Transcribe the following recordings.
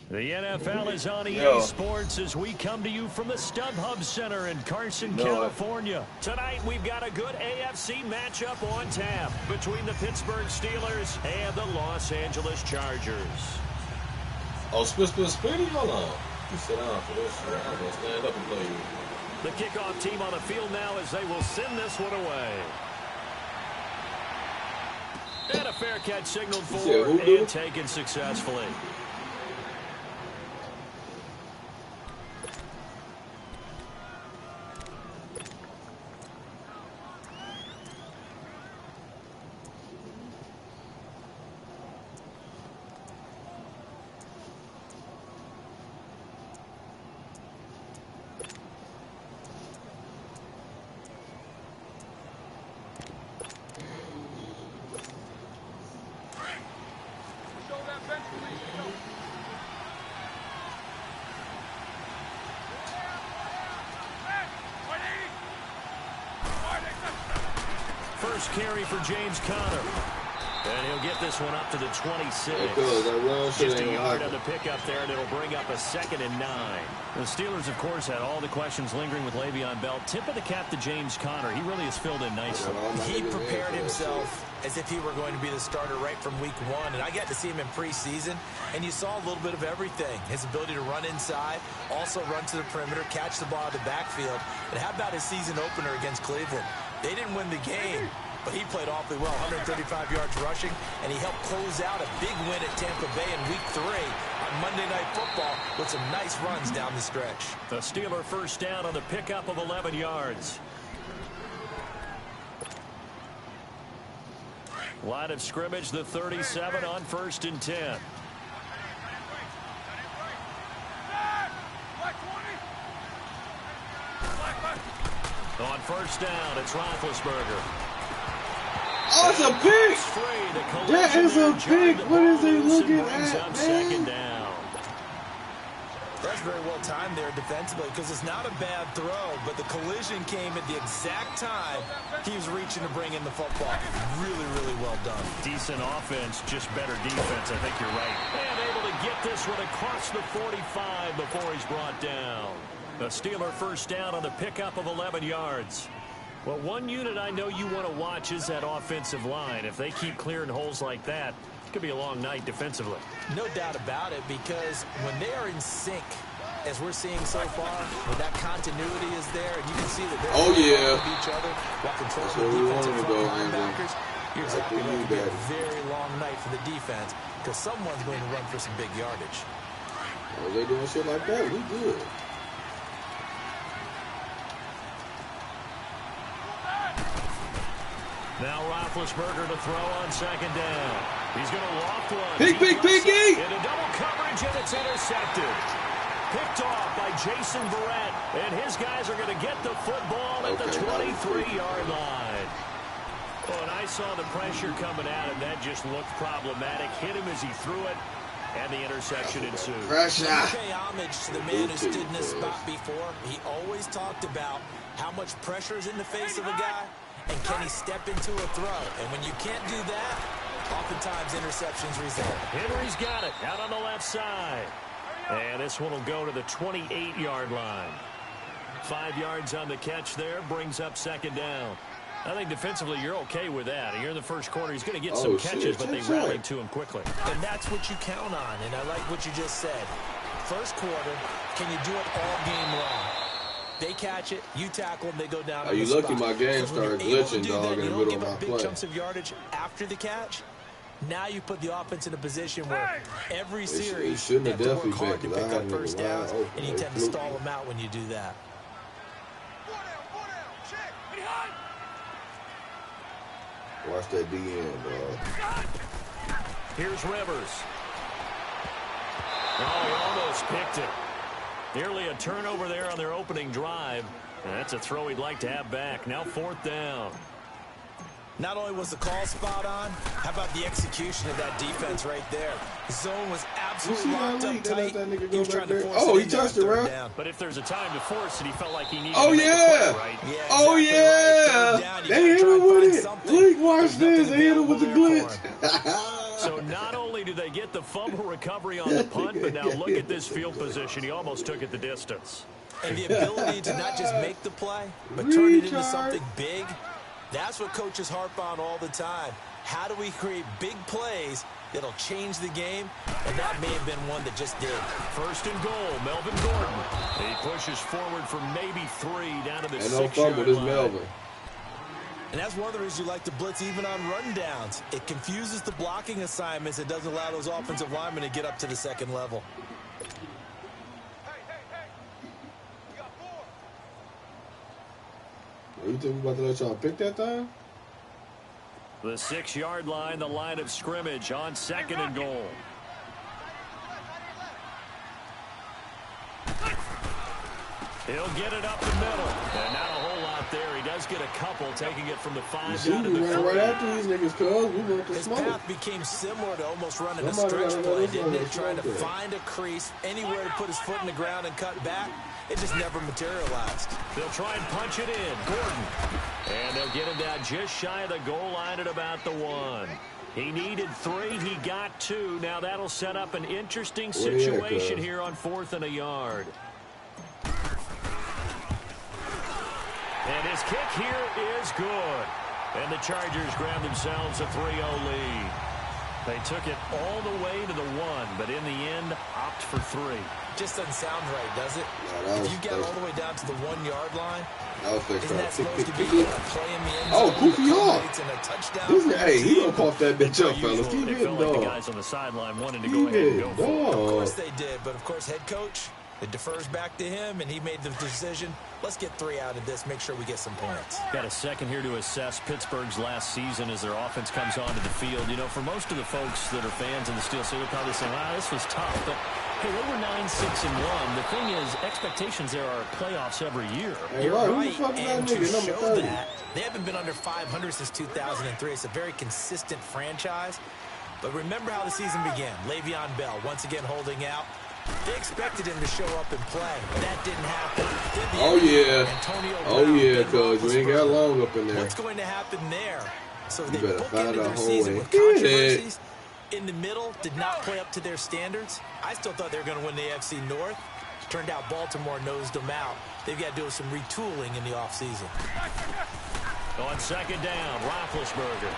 The NFL is on EA Sports as we come to you from the StubHub Center in Carson, California. Tonight, we've got a good AFC matchup on tap between the Pittsburgh Steelers and the Los Angeles Chargers. Oh, Spinny? Hold on. You sit down for this shit. I'm going to stand up and play you. The kickoff team on the field now as they will send this one away. And a fair catch signaled for and taken successfully. First carry for James Conner. And he'll get this one up to the 26. Just a yard on the pickup there, and it'll bring up a 2nd and 9. The Steelers, of course, had all the questions lingering with Le'Veon Bell. Tip of the cap to James Conner. He really has filled in nicely. He prepared himself as if he were going to be the starter right from week 1. And I got to see him in preseason, and you saw a little bit of everything. His ability to run inside, also run to the perimeter, catch the ball out of the backfield. And how about his season opener against Cleveland? They didn't win the game, but he played awfully well, 135 yards rushing, and he helped close out a big win at Tampa Bay in Week 3 on Monday Night Football with some nice runs down the stretch. The Steeler first down on the pickup of 11 yards. Line of scrimmage, the 37 on 1st and 10. On first down, it's Roethlisberger. Oh, it's a pick! That is a pick! What is he looking at, man? Down. That's very well timed there defensively because it's not a bad throw, but the collision came at the exact time he was reaching to bring in the football. Really, really well done. Decent offense, just better defense. I think you're right. And able to get this one across the 45 before he's brought down. The Steeler first down on the pickup of 11 yards. Well, one unit I know you want to watch is that offensive line. If they keep clearing holes like that, it could be a long night defensively. No doubt about it, because when they are in sync, as we're seeing so far, when that continuity is there, and you can see that they're with each other while controlling the defensive front linebackers, you're exactly right. It could be a very long night for the defense because someone's going to run for some big yardage. Well, they doing shit like that, we good. Now Roethlisberger to throw on 2nd down. He's going to loft one. Picky! Into double coverage, and it's intercepted. Picked off by Jason Verrett, and his guys are going to get the football at the 23-yard line. Oh, and I saw the pressure coming at him. That just looked problematic. Hit him as he threw it, and the interception ensued. Pressure. Pay homage to the man who stood in this spot before. He always talked about how much pressure is in the face of a guy. And can he step into a throw? And when you can't do that, oftentimes interceptions result. Henry's got it out on the left side. And this one will go to the 28-yard line. 5 yards on the catch there, brings up 2nd down. I think defensively you're okay with that. You're in the first quarter. He's going to get some catches, but they rallied to him quickly. And that's what you count on, and I like what you just said. First quarter, can you do it all game long? They catch it, you tackle them, they go down. Are you lucky my game started glitching, dog, in the middle of my play? Big chunks of yardage after the catch. Now you put the offense in a position where every series they have to work hard to pick up first downs, and you tend to stall them out when you do that. Watch that DN, dog. Here's Rivers. Oh, he almost picked it. Nearly a turnover there on their opening drive. And that's a throw he'd like to have back. Now 4th down. Not only was the call spot on, how about the execution of that defense right there? The zone was absolutely locked up tight. He was trying to force it. He touched it, right? But if there's a time to force it, he felt like he needed to make a play, right? Yeah, oh, yeah. They hit him with it. Look, watch this. They hit him with the glitch. So not only do they get the fumble recovery on the punt, but now look at this field position. He almost took it the distance. And the ability to not just make the play, but turn it into something big, that's what coaches harp on all the time. How do we create big plays that'll change the game? And that may have been one that just did. First and goal, Melvin Gordon. He pushes forward for maybe 3 down to the 6-yard line. And no fumble, this Melvin. And that's one of the reasons you like to blitz even on rundowns. It confuses the blocking assignments. It doesn't allow those offensive linemen to get up to the second level. You think we about to let y'all pick that thing? The 6-yard line, the line of scrimmage on 2nd and goal. He'll get it up the middle. And not a whole lot there. He does get a couple, taking it from the 5 down to the 3. Right after these niggas, cuz we want to His smoke. path became similar to almost running a stretch play, didn't it? Trying to find a crease, anywhere to put his foot in the ground and cut back. It just never materialized. They'll try and punch it in. Gordon. And they'll get him down just shy of the goal line at about the 1. He needed 3. He got 2. Now that'll set up an interesting situation here on 4th and a yard. And his kick here is good. And the Chargers grab themselves a 3-0 lead. They took it all the way to the 1, but in the end, opt for 3. Just doesn't sound right, does it? No, if you get all the way down to the 1-yard line, isn't that supposed to be a play in the end zone? Oh, goofy off. And a touchdown. Hey, he don't cough that bitch up, fellas. Keep It hitting, felt like the dog. guys on the sideline wanted to go ahead and go for it. Of course they did, but of course head coach, it defers back to him, and he made the decision. Let's get 3 out of this, make sure we get some points. Got a second here to assess Pittsburgh's last season as their offense comes onto the field. You know, for most of the folks that are fans in the Steel City, they're probably saying, wow, this was tough. But, hey, they were 9-6-1. The thing is, expectations there are playoffs every year. Hey, You're right, who the fuck is that and to nigga, number show 30? that, they haven't been under 500 since 2003. It's a very consistent franchise. But remember how the season began. Le'Veon Bell, once again holding out. They expected him to show up and play. That didn't happen. Oh, yeah. Oh, yeah, cuz you ain't got long up in there. What's going to happen there? So they better find bookended a their hole season and with hit it. controversies. In the middle, did not play up to their standards. I still thought they were going to win the AFC North. Turned out Baltimore nosed them out. They've got to do some retooling in the offseason. On 2nd down, Roethlisberger.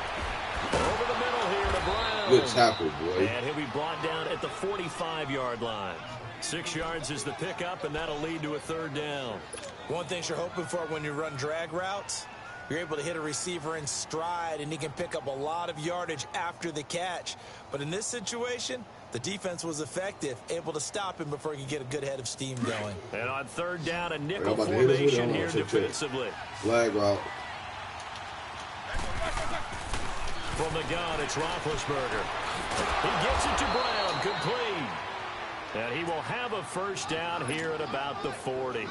Over the middle here to Brown. Good tackle, boy. And he'll be brought down at the 45-yard line. 6 yards is the pickup, and that'll lead to a 3rd down. One thing you're hoping for when you run drag routes, you're able to hit a receiver in stride, and he can pick up a lot of yardage after the catch. But in this situation, the defense was effective, able to stop him before he could get a good head of steam going. And on 3rd down, a nickel formation here defensively. Flag route. From the gun, it's Roethlisberger. He gets it to Brown, complete. And he will have a 1st down here at about the 40.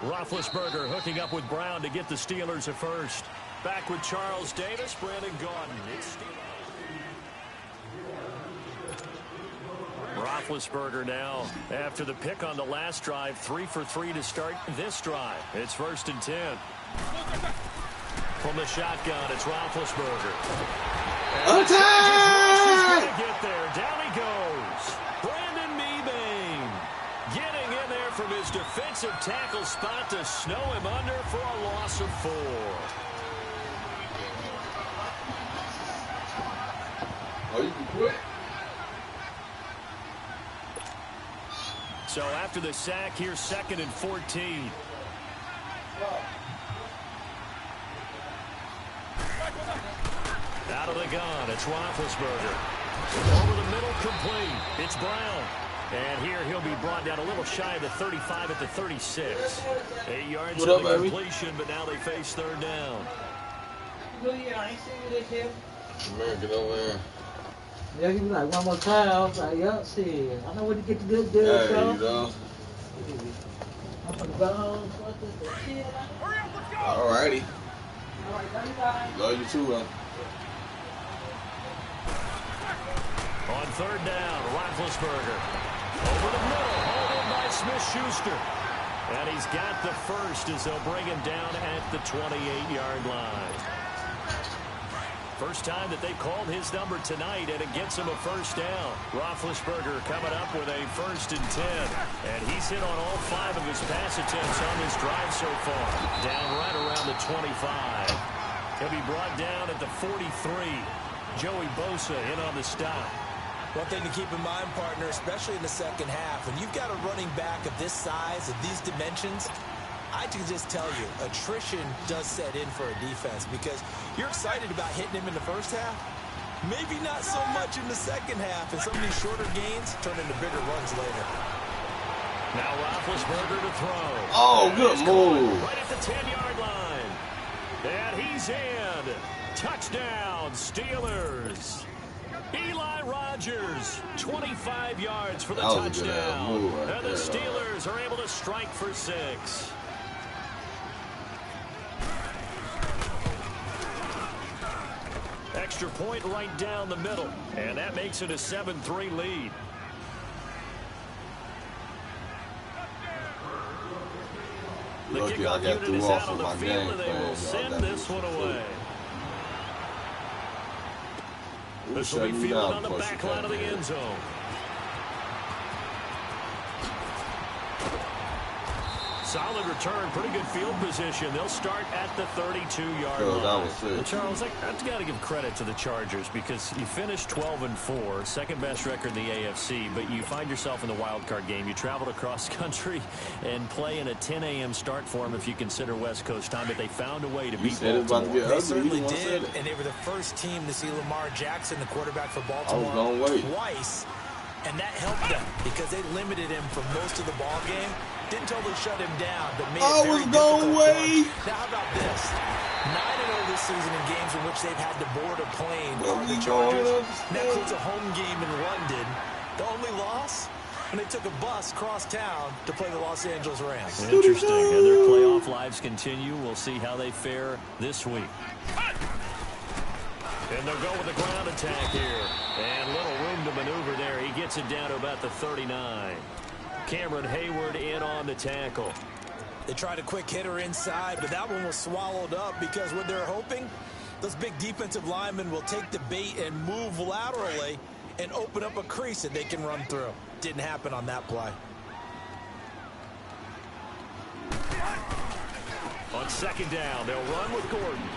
Roethlisberger hooking up with Brown to get the Steelers a 1st. Back with Charles Davis, Brandon Gaudin. It's Roethlisberger now, after the pick on the last drive, 3 for 3 to start this drive. It's 1st and 10. From the shotgun, it's Roethlisberger. Attack! Get there. Down he goes. Brandon Mebane getting in there from his defensive tackle spot to snow him under for a loss of 4. Oh, you can quit? So after the sack, here's 2nd and 14. Out of the gun, it's Roethlisberger. Over the middle, complete. It's Brown. And here he'll be brought down a little shy of the 35 at the 36. 8 yards of the completion, but now they face 3rd down. Man, get over here. Yeah, he was like, one more time. I was like, yup, shit. I know where to get the good deal, There so. you go. I'm gonna go home. Alrighty. Love you too, man. On 3rd down, Roethlisberger. Over the middle, hauled in by Smith-Schuster. And he's got the 1st as they'll bring him down at the 28-yard line. First time that they've called his number tonight, and it gets him a first down. Roethlisberger coming up with a 1st and 10. And he's hit on all 5 of his pass attempts on this drive so far. Down right around the 25. He'll be brought down at the 43. Joey Bosa in on the stop. One thing to keep in mind, partner, especially in the second half, when you've got a running back of this size, of these dimensions, I can just tell you, attrition does set in for a defense because you're excited about hitting him in the first half. Maybe not so much in the second half, and some of these shorter gains turn into bigger runs later. Now Roethlisberger to throw. Oh, good move. Right at the 10-yard line. And he's in. Touchdown, Steelers. Eli Rogers, 25 yards for the touchdown. And the Steelers are able to strike for 6. Extra point right down the middle. And that makes it a 7-3 lead. The kickoff unit is out on the field, and they will send this one away. This will be fielded on the back line of the end zone. Solid return, pretty good field position. They'll start at the 32-yard line. Well, Charles, I've got to give credit to the Chargers because you finished 12-4, second best record in the AFC, but you find yourself in the wild card game. You traveled across country and play in a 10 a.m. start for them if you consider West Coast time, but they found a way to beat Baltimore. They certainly did, and they were the first team to see Lamar Jackson, the quarterback for Baltimore, twice, and that helped them because they limited him for most of the ball game. Didn't totally shut him down, but made it very difficult. Now, how about this? 9-0 this season in games in which they've had to board a plane on the Chargers. That includes a home game in London. The only loss? When they took a bus across town to play the Los Angeles Rams. Interesting. And their playoff lives continue. We'll see how they fare this week. And they'll go with the ground attack here. And little room to maneuver there. He gets it down to about the 39. Cameron Hayward in on the tackle. They tried a quick hitter inside, but that one was swallowed up because what they're hoping, those big defensive linemen will take the bait and move laterally and open up a crease that they can run through. Didn't happen on that play. On second down, they'll run with Gordon.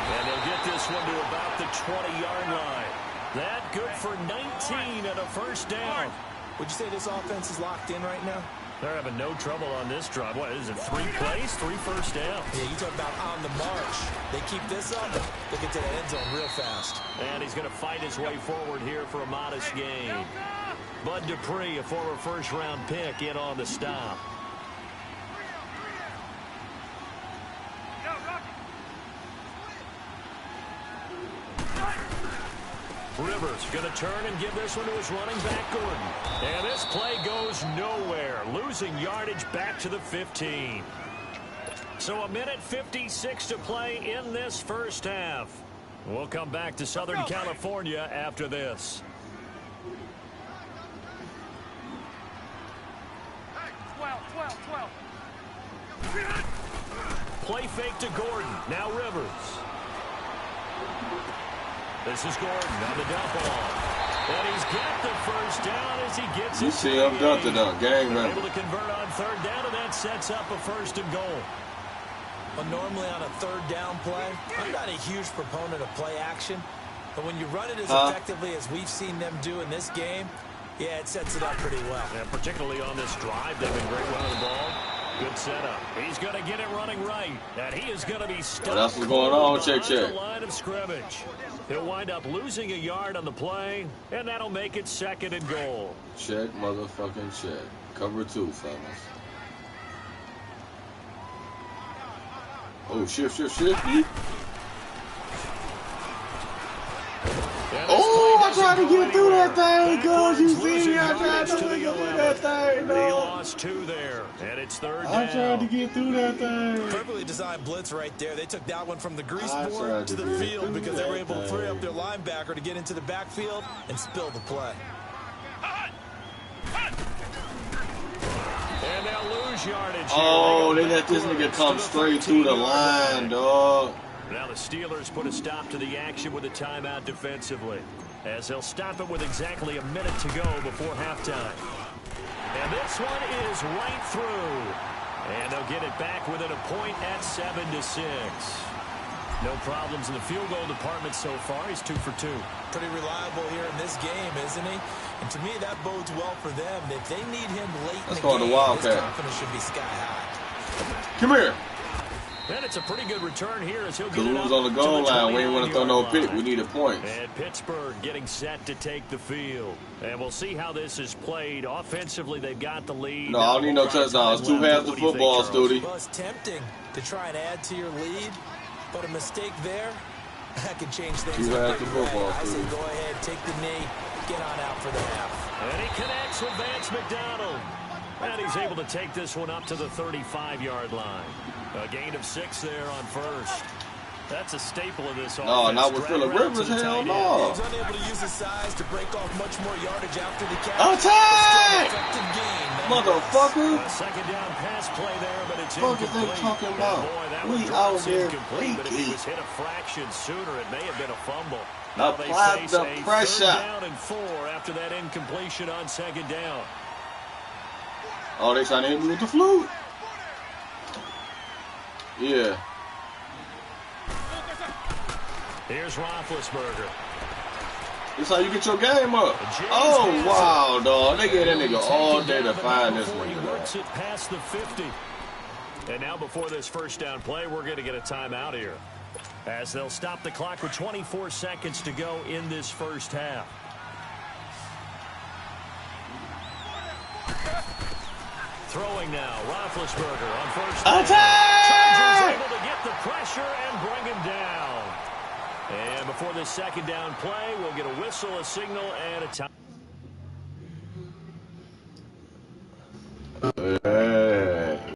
And they'll get this one to about the 20-yard line. That good for 19 and a first down. Would you say this offense is locked in right now? They're having no trouble on this drive. What is it, 3 plays, 3 first downs? Yeah, you talk about on the march. They keep this up, they'll get to the end zone real fast. And he's going to fight his way forward here for a modest gain. Bud Dupree, a former first-round pick, in on the stop. Rivers going to turn and give this one to his running back, Gordon. And this play goes nowhere. Losing yardage back to the 15. So 1:56 to play in this first half. We'll come back to Southern California after this. Play fake to Gordon. Now Rivers. This is Gordon on the dump off. And he's got the first down as he gets it. You see him dunk it up. Gang able to convert on third down, and that sets up a 1st and goal. Well, normally on a third down play, I'm not a huge proponent of play action. But when you run it as effectively as we've seen them do in this game, yeah, it sets it up pretty well. And particularly on this drive, they've been great running the ball. Good setup. He's going to get it running right. And he is going to be stuck. That's what's going on. Check. The line of scrimmage. He'll wind up losing a yard on the play, and that'll make it 2nd and goal. Check, motherfucking check. Cover 2, fellas. Oh, shift. Oh, I tried to get through that thing, cuz you see me. I tried to get through that thing, He lost 2 there, and it's 3rd down. I tried to get through that thing. Perfectly designed blitz right there. They took that one from the grease board to the field because they were able to free up their linebacker to get into the backfield and spill the play. And they'll lose yardage here. Oh, they let this nigga come straight through the line, dog. Now the Steelers put a stop to the action with a timeout defensively, as they'll stop it with exactly a minute to go before halftime. And this one is right through. And they'll get it back within a point at 7-6. No problems in the field goal department so far. He's 2 for 2. Pretty reliable here in this game, isn't he? And to me, that bodes well for them. If they need him late in the game, his confidence should be sky high. Come here. And it's a pretty good return here as he'll get Because we it was up on the goal to line. We didn't want to throw no pick. We needed points. And Pittsburgh getting set to take the field. And we'll see how this is played. Offensively, they've got the lead. No, I don't need no touchdowns. 2 halves of football, Studi. Well, it's tempting to try and add to your lead, but a mistake there, that could change things. 2 halves of football, I say Studi. go ahead, take the knee, get on out for the half. And he connects with Vance McDonald. And he's able to take this one up to the 35-yard line. A gain of 6 there on first. That's a staple of this offense. No, not with Phillip Rivers. Hell no. He's unable to use his size to break off much more yardage after the catch. Attack! Effective gain, Motherfucker. A second down pass play there, but it's What the fuck is incomplete. they talking about? Boy, that We was out here incomplete, but if he freaky. was hit a fraction sooner, it may have been a fumble. Apply they face the a pressure. 3rd down and 4 after that incompletion on 2nd down. Oh, they trying to hit me with the flute? Yeah. Here's Roethlisberger. This how you get your game up. Oh, wow, dog. They get that nigga all day to find this He nigga. works it past the 50. And now before this first down play, we're going to get a timeout here, as they'll stop the clock with 24 seconds to go in this first half. Throwing now, Roethlisberger on first down. Chargers able to get the pressure and bring him down. And before this second down play, we'll get a whistle, a signal, and a time.